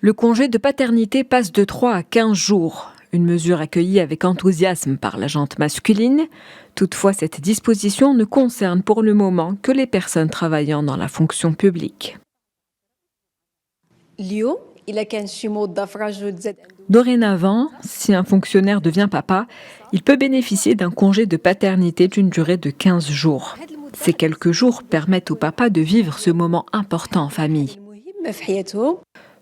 Le congé de paternité passe de 3 à 15 jours, une mesure accueillie avec enthousiasme par la gente masculine. Toutefois, cette disposition ne concerne pour le moment que les personnes travaillant dans la fonction publique. Dorénavant, si un fonctionnaire devient papa, il peut bénéficier d'un congé de paternité d'une durée de 15 jours. Ces quelques jours permettent au papa de vivre ce moment important en famille.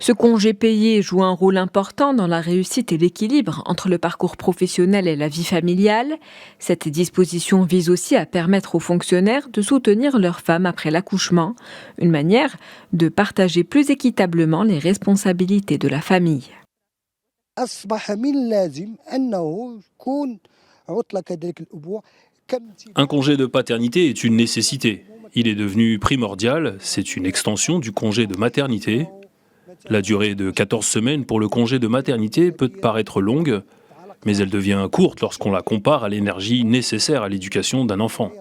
Ce congé payé joue un rôle important dans la réussite et l'équilibre entre le parcours professionnel et la vie familiale. Cette disposition vise aussi à permettre aux fonctionnaires de soutenir leurs femmes après l'accouchement, une manière de partager plus équitablement les responsabilités de la famille. Un congé de paternité est une nécessité. Il est devenu primordial, c'est une extension du congé de maternité. La durée de 14 semaines pour le congé de maternité peut paraître longue, mais elle devient courte lorsqu'on la compare à l'énergie nécessaire à l'éducation d'un enfant.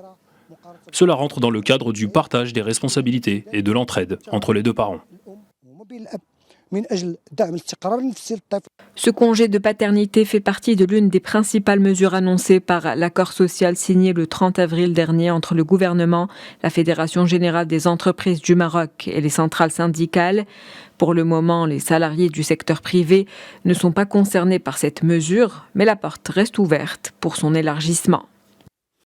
Cela rentre dans le cadre du partage des responsabilités et de l'entraide entre les deux parents. Ce congé de paternité fait partie de l'une des principales mesures annoncées par l'accord social signé le 30 avril dernier entre le gouvernement, la Fédération générale des entreprises du Maroc et les centrales syndicales. Pour le moment, les salariés du secteur privé ne sont pas concernés par cette mesure, mais la porte reste ouverte pour son élargissement.